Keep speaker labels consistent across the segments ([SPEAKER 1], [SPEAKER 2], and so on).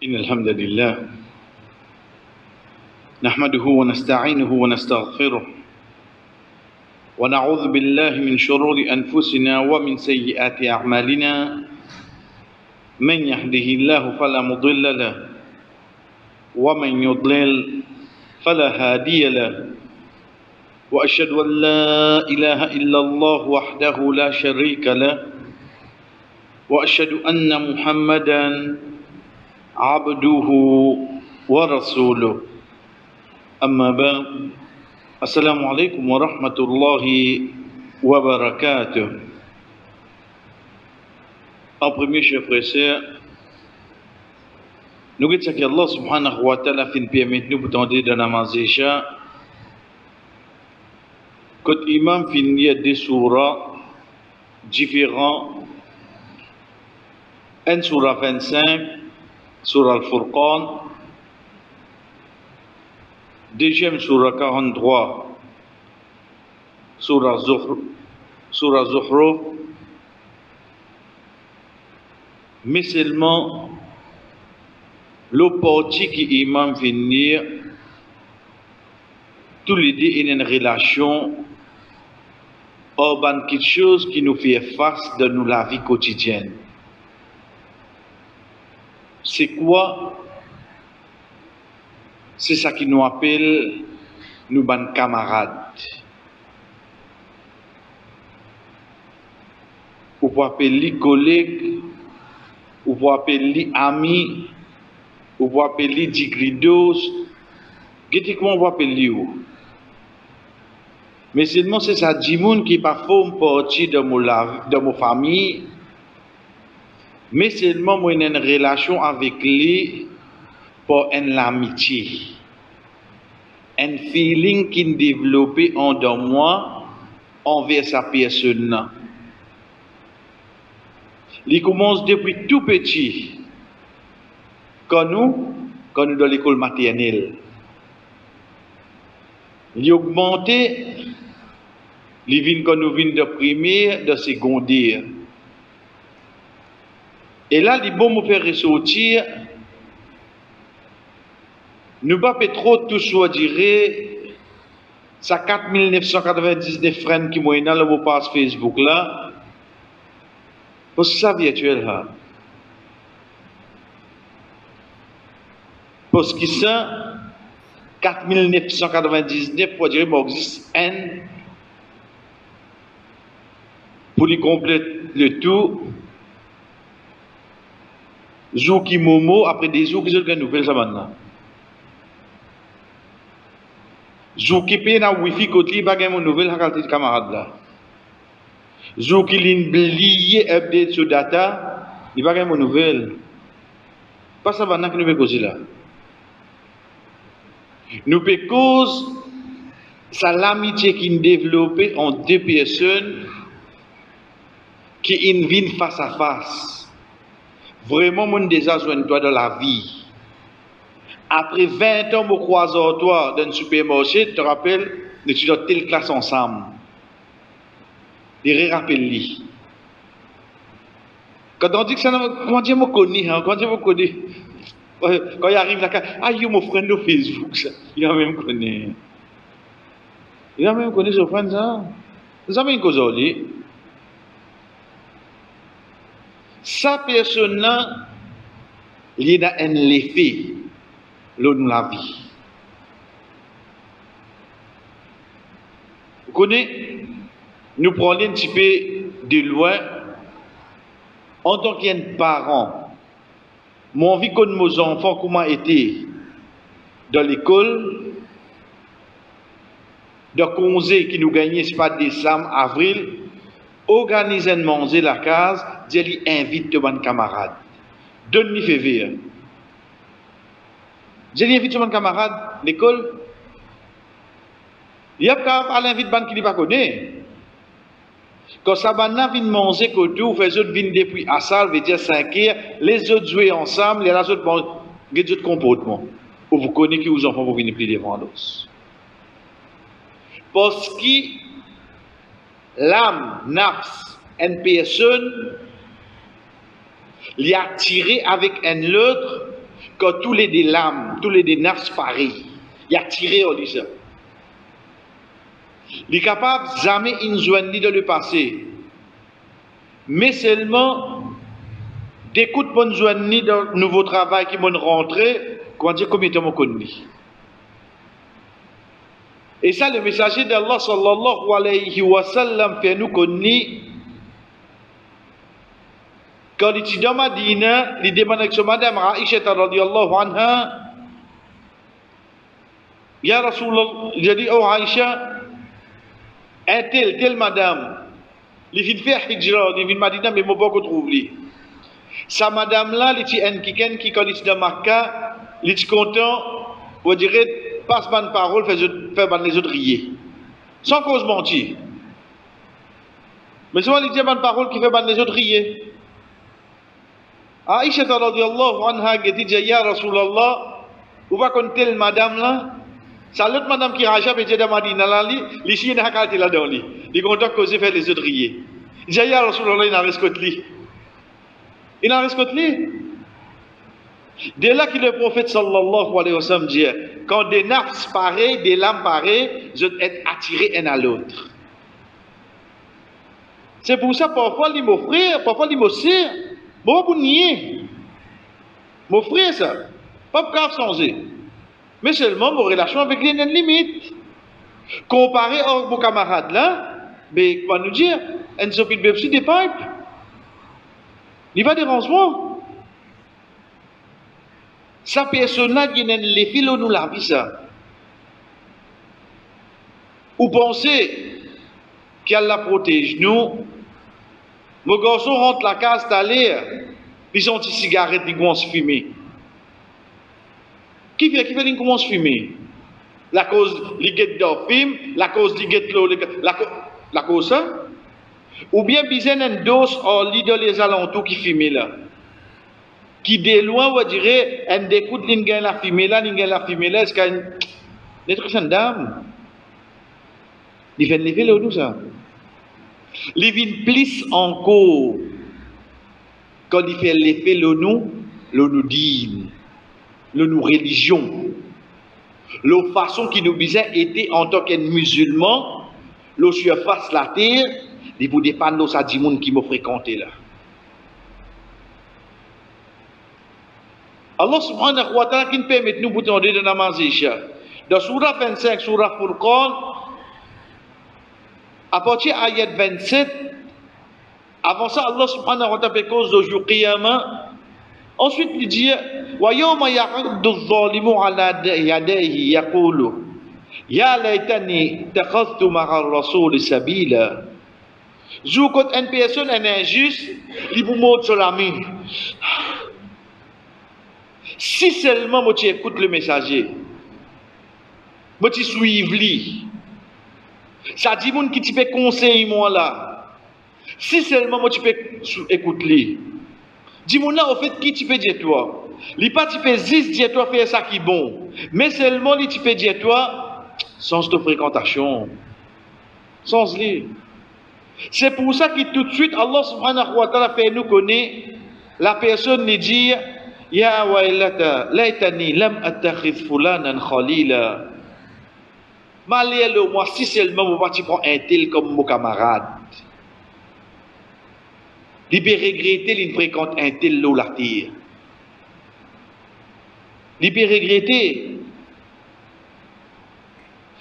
[SPEAKER 1] إن الحمد لله نحمده ونستعينه ونستغفره ونعوذ بالله من شرور أنفسنا ومن سيئات أعمالنا من يهده الله فلا مضل له ومن يضلل فلا هادي له وأشهد أن لا إله إلا الله وحده لا شريك له وأشهد أن محمدا عبده ورسوله أما بعد السلام عليكم ورحمة الله وبركاته. En premier, chers frères et sœurs, nous disons que Allah subhanahu wa ta'ala fin permettre nous pour tenter de namaz Isha. Quand l'imam finit des surahs différents, un surah 25, surah Al-Furqan, deuxième surah 43, surah Zuhruf, mais seulement le parti qui imam finir, tous les deux ont une relation ou quelque chose qui nous fait face dans la vie quotidienne. C'est quoi? C'est ça qui nous appelle nous ban camarades. Ou pour appeler collègues, ou pour appeler amis, ou pour appeler digridos. Qu'est-ce qu'on va appeler où? Mais seulement c'est ça, Dimoun qui pas forme partie de mon famille. Mais seulement moi j'ai une relation avec lui pour une amitié, un feeling qui est développé en moi envers sa personne. Il commence depuis tout petit, quand nous dans l'école maternelle. Il augmente, il vient quand nous venons de primaire, de secondaire. Et là, il bon me faire ressortir. Nous ne pouvons pas trop tout soit dire. Ça 4999 friends qui m'ont dans le page Facebook là. Parce que ça virtuel là. Parce que ça 4999 pour dire qu'il existe un pour lui compléter le tout. Jour qui momo après des jours qui sont de nouvelles ça maintenant. Jour qui paye na wifi côté pas gagne mon nouvelle qualité camarade là. Jour qui lié update sur data, il pas gagne mon nouvelle. Pas ça maintenant que nous peut causer là. Nous peut cause ça l'amitié qui est développée en deux personnes qui viennent face à face. Vraiment, mon déjà joint-toi dans la vie. Après 20 ans, vous croisez toi dans un supermarché, tu te rappelles, nous étudions dans telle classe ensemble. Et rappelle-lui. Quand on dit que ça, comment dire, me connaît, hein, comment dire, me connaît. Quand il arrive là, ah, il y a mon frère de Facebook, ça. Il a même connu. Il a même connu ce frère, ça. Vous avez une cause aujourd'hui. Sa personne-là, il y a un effet dans la vie. Vous connaissez, nous prenons un petit peu de loin, en tant qu'un parent, mon vie comme mes enfants, comment étaient dans l'école, de congé qui nous gagnait, c'est pas décembre, avril, organiser un manger la case, dire invite de mon camarade. Donne-lui février. J'ai invite de mon camarade l'école. Il y a pas l'invite ban qui ne pas connaît. Quand ça banna vient manger que tout, les autres viennent depuis à salle, veut dire 5 heures, les autres jouent ensemble, les autres mangent des autres comportements. Ou vous connaissez que vos enfants vont venir plus devant l'os. Parce que l'âme, nafs, une personne, l'y attirer avec un autre quand tous les lames, tous les nerfs pareils, il a tiré au lycée. Il est capable jamais une journée dans le passé, mais seulement d'écoute bonne journée dans le nouveau travail qui m'ont rentré, quand dire combien de temps connu. Et ça, le messager d'Allah sallallahu alayhi wa sallam fait nous connaître. Quand il est dans Madina, il demande avec madame Aïcha radiyallahu anha, Ya Rasulallah, il a dit, oh Aïcha, un tel madame, il vient faire hijra, il vient Madina, mais il ne peut pas trouver. Sa madame là, il est un kiken qui, quand il est dans Makkah, il est content, on dirait, passe bonne parole, fait les autres rier. Sans cause mentir. Mais souvent, il dit bonne parole qui fait les autres rier. Aïcha radiyallahu anha dit ya Rasulallah, où va qu'on telle madame là? C'est l'autre madame qui raja et dit dans Madina là, li si n'a qu'à là dans li. Il content causer faire les autres rier. Ya Rasulallah, il n'a rescote li. Il n'a rescote li. Dès là que le prophète sallallahu alayhi wa sallam dit, quand des nafs pareils, des lames pareilles, je dois être attirés un à l'autre. C'est pour ça parfois il m'offrir, parfois il m'ossir. Bon, vous nier. Mon frère, ça. Pas grave changer. Mais seulement, vos relations avec les limites. Comparé à vos camarades là, mais quoi nous dire? Un sopit de des pipes. Il va dérangement. Sa personne-là qui n'a les fils, nous l'a vu ça. Ou pensez qu'elle la protège, nous. Mon garçon rentre la case d'aller, ils ont des cigarettes, ils commencent à fumer. Qui fait qu'ils commencent à fumer? La cause, ils guettent d'or film, la cause, ils guettent l'eau, la cause ça? Ou bien, ils ont une dose en lit dans les alentours qui fument là. Qui de loin, on dirait, un découte, ils gagnent la fumée là, est-ce qu'il y a des trucs sans dame? Ils viennent lever l'eau, tout ça. Les vignes plus encore quand il fait l'effet le nous dîne, le nous religion, la façon qui nous disait était en tant que musulman, le surface la terre, il vous dépend ça du monde qui m'a fréquenté là. Allah subhanahu wa ta'ala qui nous permet de nous bouter de namaz isha. Dans surah 25, surah Furqan, à partir de l'ayat 27, avant ça, Allah subhanahu wa ta'ala fait cause du jour qiyamah. Ensuite, il dit, wa yawma ya'addu adh-dhalimu ala yadayhi yaqulu ya laytani takhadhtu ma'a ar-rasul sabila. Jour quand une personne est injuste, il vous montre sur la main. Si seulement moi tu écoutes le messager, moi tu suives lui. Ça dit moun qui tu peux conseiller moi là. Si seulement moi tu peux écouter. Dis-moi là au fait qui tu peux dire toi. Li pas tu peux juste dire toi faire ça qui est bon. Mais seulement li tu peux dire toi sans ta fréquentation. Sans lui. C'est pour ça que tout de suite Allah subhanahu wa ta'ala fait nous connaître la personne lui dire ya waylata laitani lam attakhidh fulanan khalila. Malheur le moi si seulement vous parti prendre un tel comme mon camarade. Il peut regretter il fréquente un tel l'eau la terre. Il peut regretter.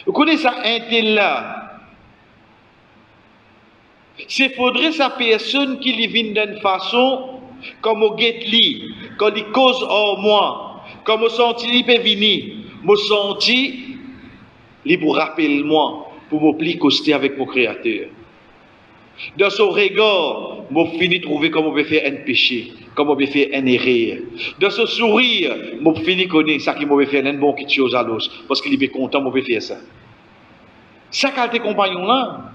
[SPEAKER 1] Vous connaissez ça un tel là. C'est faudrait sa personne qui lui vient d'une façon comme au guet li, quand il cause en moi, comme au senti il peut venir, me senti il pour rappeler moi pour me plier coster avec mon créateur. Dans son regard, je finis de trouver comment on peut faire un péché, comment on peut faire un erreur. Dans son sourire, je finis de connaître ça qui m'a fait un bon quelque chose à l'autre, parce qu'il est content, je peux faire ça. Ça qualité compagnon là.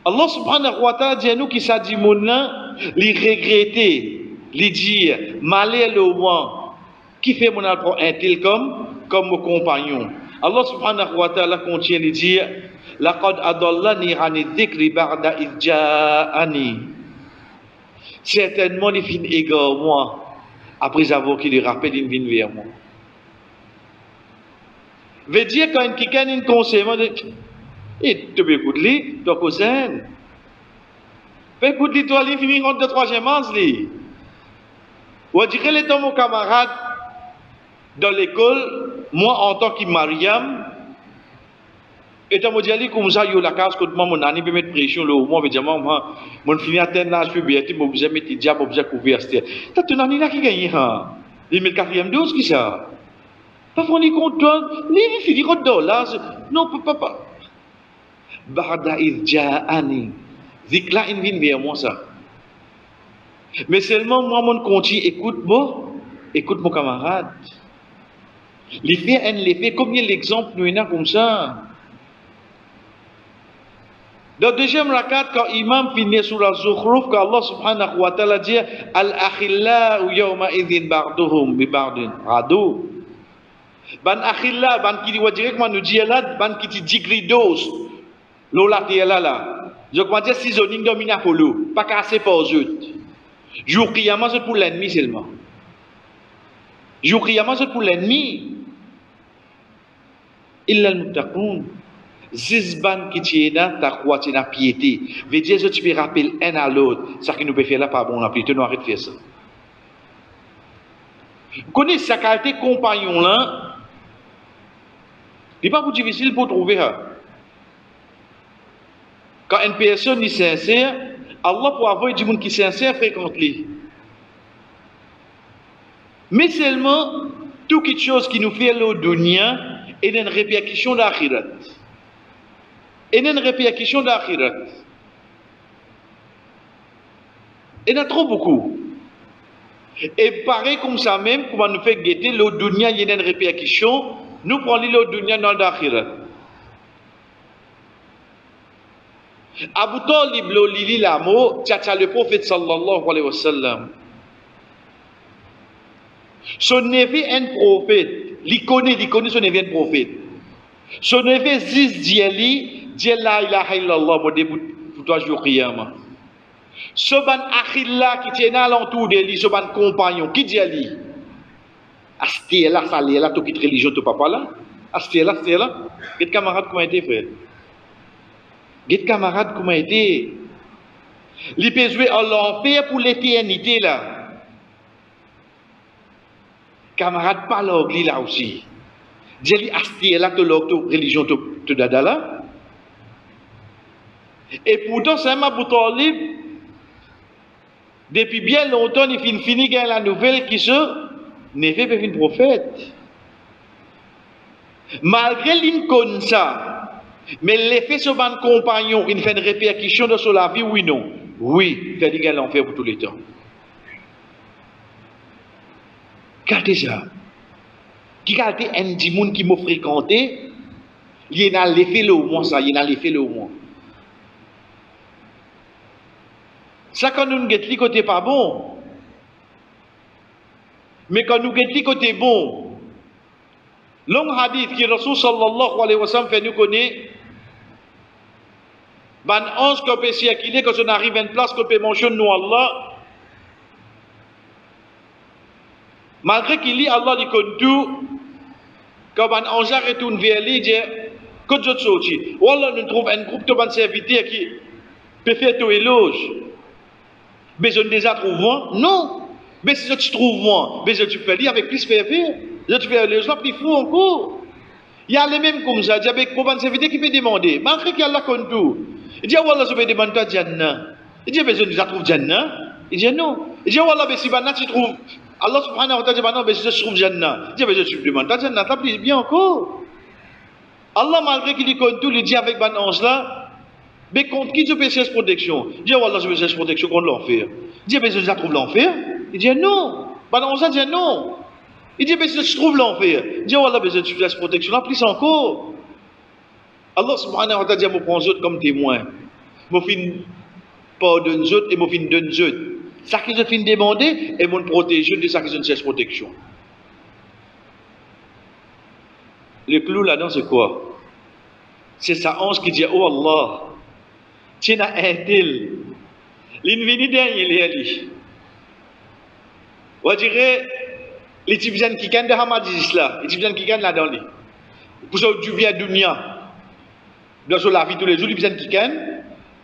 [SPEAKER 1] Allah subhanahu wa ta'ala dit à nous qui ça dit mon là, les regretter, les dire, malheur le moi, qui fait mon apport un tel comme mon compagnon. Allah subhanahu wa ta'ala continue de dire laqad adallani 'ani dhikri ba'da idh ja'ani certainement il finit égare moi, après avoir qu'il le rappelle, il vient vers moi. Veut dire quand quelqu'un a un conseil, et tu peux écouter, tu as cousin. Écoute, toi, il finit rentre de troisième âge, lui. Ou dire, les ton mon camarade dans l'école, moi en tant que Mariam, et tu me dis, comme ça, il y a la case, que mon ami peut mettre pression, le moment, je moi, mon fini à terre, je peux bien, je peux mettre des diables, je peux couvrir. Tu as ton ami là qui gagne, il met le quatrième dose, qui ça? Pas fondé contre toi, il finit contre dollars. Non, papa. Barda Ja'ani. Zikla in vin vers moi ça. Mais seulement moi, mon conti, écoute mon camarade. L'effet, combien l'exemple nous est comme ça? Dans le deuxième rakat, quand l'imam finit sur la Zukhruf, quand Allah subhanahu wa ta'ala dit Al-akhilla ou yawma idhin ba'duhum bi ba'din. Adu. Ban akhilla, ban qui dit directement nous dit là, ban qui dit gridos. Lola là. Je crois dire seasoning domina pour l'eau, pas cassé par eux autres. Jour qiyamah c'est pour l'ennemi seulement. Jour qiyamah c'est pour l'ennemi. Illa al-muttaqun. Zizban qui tiena taqwa tiena piété. Veut dire que tu peux rappeler un à l'autre, ça qui nous peut faire là pas bon, tu nous arrête de faire ça. Vous connaissez sa qualité compagnon là. Il n'est pas plus difficile pour trouver ça. Quand une personne est sincère, Allah pour avoir du monde qui est sincère fréquente-les. Mais seulement, toute chose qui nous fait le dunya est une répercussion d'akhirat. Et une répercussion d'akhirat. Il y en a trop beaucoup. Et pareil comme ça même, comment nous fait guetter le dunya, il y a une répercussion, nous prenons le dunya dans l'akhirat. Abu Talib lo lili lamo, tchatcha le prophète sallallahu alayhi wa sallam. Son neveu est un prophète, il connaît son neveu est un prophète. Son neveu ziz dieli, diel la ilaha illallah, mon début pour toi jour qiyamah. Ce ban akhilla qui tient à l'entour de lui, ce ban compagnon, qui dit à lui? Asté là, ça là, tout quitte religion, tout papa là. Asté là. Quel camarade comment était frère? Quel camarade comment était? Il peut jouer à l'enfer pour l'éternité là. Camarade pas l'ogli là aussi. Dis-lui asté là, tout religion, tout dada là. Et pourtant, c'est un Abu Talib. Depuis bien longtemps, il finit gagne la nouvelle qui se n'est fait un prophète. Malgré l'inconnu ça, mais l'effet sur mon compagnon, il fait une répercussion sur la vie, oui non? Oui, il fait des gagne l'enfer pour tous les temps. Regardez ça. Qui a été un petit monde qui m'a fréquenté, il y a l'effet le moins ça, il y a l'effet le moins. Ça, quand nous guettons le côté pas bon. Mais quand nous guettons le côté bon, long hadith qui Rasul sallallahu alayhi wa sallam fait nous connaître, ban 11 qu'on peut circuler quand on arrive à une place qu'on peut mentionner nous Allah. Malgré qu'il lit Allah dit comme tout, quand ban 11 retourne vers lui, il dit, quand je sorti, Wallah nous trouve un groupe de ban serviteurs qui peut faire tout éloge. Mais je ne les trouve moins. Non. Mais si je te trouve moins, mais je te fais lire avec plus ferveur. Je te fais les gens plus fous encore. Il y a les mêmes comme ça. Il y a des serviteurs qui peuvent demander. Malgré qu'il y a la contour. Il dit, Wallah, je vais demander à Jannah. Il dit, mais je ne trouve Jannah. Il dit, non. Il dit, Wallah, mais si maintenant tu trouves. Allah subhanahu wa ta'ala dit, non, mais si je trouve Jannah. Il dit, mais je te demande à Jannah. Ça plaît bien encore. Allah, malgré qu'il y contour, il dit avec ban ange là. Mais contre qui je peux chercher protection? Il dit, Wallah, je peux chercher protection contre l'enfer. Il dit, mais je trouve l'enfer? Il dit, non. Pendant on dit, non. Il dit, mais je trouve l'enfer. Il dit, Wallah, mais je cherche protection. Là, plus encore. Allah subhanahu wa ta'ala dit, je prends les autres comme témoins. Je finis pardonne les autres et je finis donne les autres. Ça que je finis demander, et je protège de ça que je ne cherche protection. Le clou là-dedans, c'est quoi? C'est sa ange qui dit, oh Allah, tiens à un tel. L'invini dernier, il dit. On dirait, les Tibétains qui gagnent de Hamadis là, les Tibétains qui gagnent là-dedans. Pour ça, tu viens à Dunia. Dans la vie tous les jours, les Tibétains qui gagnent.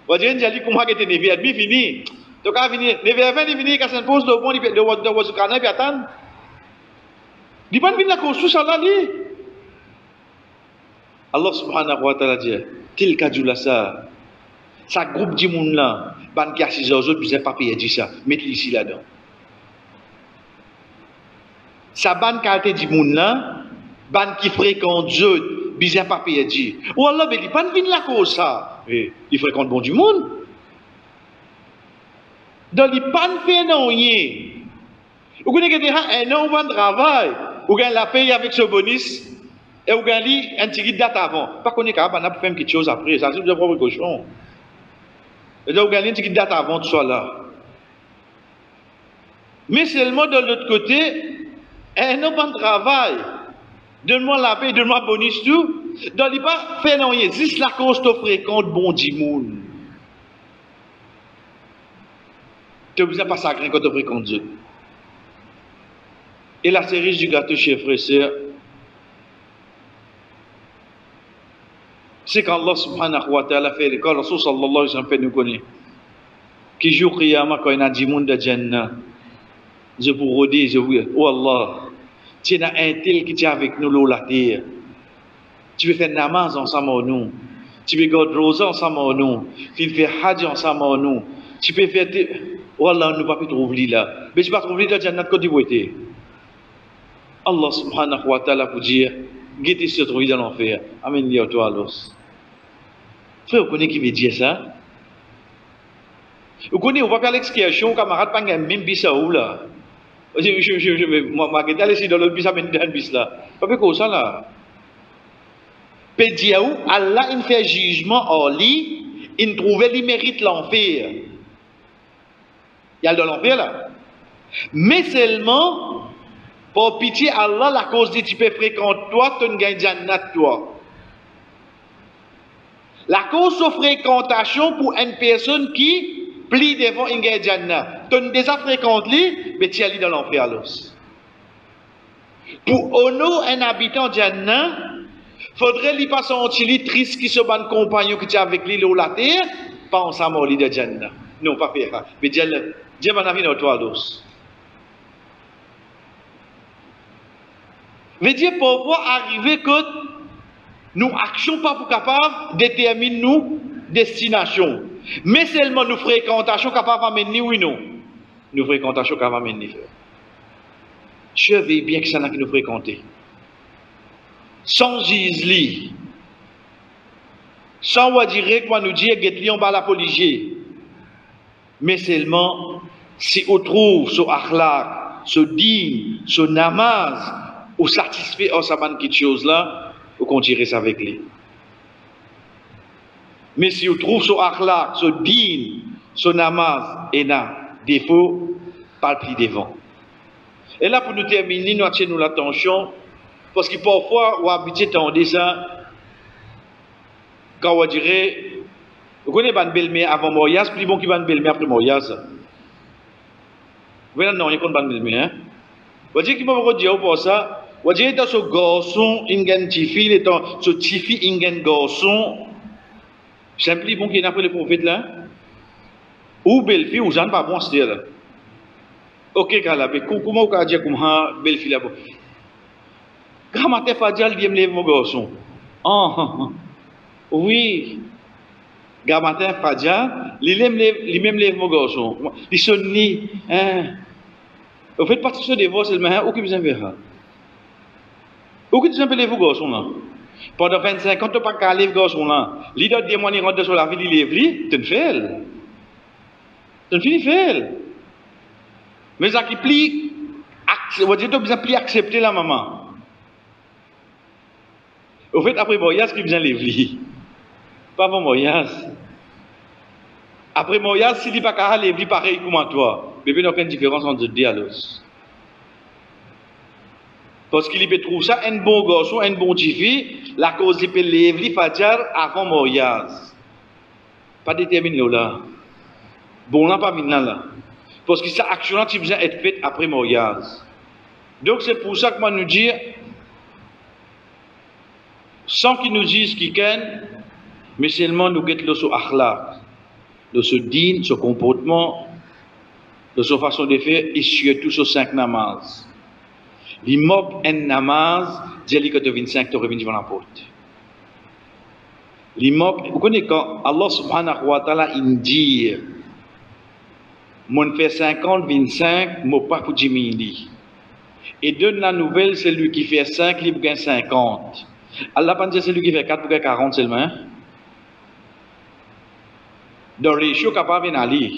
[SPEAKER 1] On dirait, il dit, comment est-ce que tu es fini? Donc, à venir, les verres fini, quand ça pose, le bon, il doit se canner, puis attendre. Il ne peut pas venir la cause, tout ça là, lui. Allah subhanahu wa ta'ala dit, tel cas du ça, ça groupe de monde là, ban qui a 6 autres, puis pas payer dit ça, mettez ici là-dedans. Ça ban qualité du monde là, ban qui fréquente Dieu, bizarre pas payer dit. Ou Allah ben il pas venir la cause ça, il fréquente bon du monde. Donc il pas fait non rien. Vous connaissez que un an de travail, vous gagnez la paye avec ce bonus. Et vous gagnez un petit date avant. Pas qu'on est capable de faire quelque chose après. Ça, c'est de propre cochon. Et donc, vous gagnez un petit date avant tout ça là. Mais seulement de l'autre côté, un homme de travail. Donne-moi la paix, donne-moi bonus tout. Donc, il pas fait non rien. Juste la cause te fréquente bon dimoun. Tu n'as besoin pas sacré quand tu fréquentes Dieu. Et la cerise du gâteau, chers frères et sœurs, c'est qu'Allah subhanahu wa ta'ala fait, quand Rasul sallallahu alayhi wa sallam fait nous connaître, qui joue Qiyamah quand il y a du monde de Jannah, je vous redis, je vous dis, oh Allah, tu as un tel qui est avec nous là, la terre. Tu veux faire namaz ensemble avec nous. Tu peux garder rosa ensemble avec nous. Tu peux faire hajj ensemble avec nous. Tu peux faire. Oh Allah, nous ne pouvons pas trouver là. Mais tu ne peux pas trouver dans Jannah quand tu veux être. Allah subhanahu wa ta'ala pour dire, guettez se trouver dans l'enfer. Amen, liya toi Allah. Frère, vous connaissez qui veut dire ça? Vous connaissez, on va faire l'excursion, camarade, pas même bis à où là? Moi, je vais aller dans l'autre bis, mais dans le bis là. Pas fait quoi ça là? Peut dire où Allah, il fait jugement en lui, il trouve qu'il mérite l'enfer. Il y a dans l'enfer là. Mais seulement, pour pitié Allah, la cause de tu peux fréquenter toi, tu ne gagnes Jannat toi. La cause de fréquentation pour une personne qui plie devant une gagne Jannat. Tu ne déjà fréquentes lui, mais tu es allé dans l'enfer alors. Pour honorer un habitant de Jannat, faudrait lui pas sentir lui triste qui se ban compagnon qui est avec lui là la terre, pas ensemble au lit de Jannat. Non, pas faire. Mais Dieu va n'avoir dans toi alors. Veut dire pouvoir arriver que nous actions pas pour capable déterminer nous destination. Mais seulement nous fréquentation capable d'amener oui non. Nous fréquentation capable d'amener. Je veux bien que ça n'a que nous fréquenter. Sans gisli. Sans on dirait quoi nous dire que on va la poliger. Mais seulement si on trouve ce akhlaq, ce digne, ce namaz, ou satisfait en savant quelque chose là, ou qu'on dirait ça avec lui. Mais si on trouve ce akhlaq, ce digne, ce namaz, et n'a défaut, pas le pli devant. Et là, pour nous terminer, nous attirons l'attention, parce que parfois, on habite dans ça, quand on dirait, vous connaissez une belle-mère avant mariage, plus bon qu'il va une belle-mère après mariage. Vous voyez, non, il y a une belle-mère. Hein? Vous dites qu'il m'a dit pour ça, vous dites que ce garçon, il y a un petit fille, et ce petit fille, il y a un garçon, c'est plus bon qu'il y a après le prophète là. Ou belle-fille, ou j'en pas bon, c'est là. Ok, Kalabé, comment vous dire comme belle-fille là? Quand matin Fadjal dit me lève mon garçon. Oui. Quand matin Fadjal, il même lève mon garçon. Il sonne ni. Vous faites partie de ce divorce seulement, où que vous en verrez. Où que vous en lève vos garçons là? Pendant 25 ans, tu n'as pas qu'à lever garçon là. L'idée de moi, il rentre sur la ville, il lève lui, tu ne fais. Tu ne finis fait. Mais ça qui plie, vous dites, tu as besoin de accepter la maman. Au fait, après voyage, qui vient lever. Pas avant voyage. Après voyage, s'il n'est pas qu'à lever pareil comme toi, mais il n'y a aucune différence entre deux alors. Parce qu'il peut trouver ça un bon garçon, un bon petit fille, la cause il peut lever, fajar avant voyage. Pas déterminé là. Bon, on n'a pas mis là. Parce que cette action-là, tu besoin être faite après mariage. Donc, c'est pour ça que moi nous dire, sans qu'ils nous disent qu'ils ken, mais seulement nous guettons le son akhlaq, de ce din, ce comportement, de sa façon de faire, et surtout sur 5 namaz. L'immob en namaz, dit que tu 25, tu reviens devant la porte. L'immob, vous connaissez quand Allah subhanahu wa ta'ala, il dit, mon fait 50, 25, mon pas pour diminuer. Et donne la nouvelle, celui qui fait 5, il gagne 50. Allah pas dire celui qui fait 4 pour gagner 40 seulement. Dans les choses capables d'aller.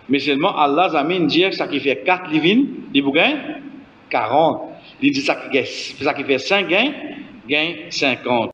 [SPEAKER 1] Mais seulement Allah a mis dire que ça qui fait 4 livres, il gagne 40. Il dit ça qui fait 5 gagne 50.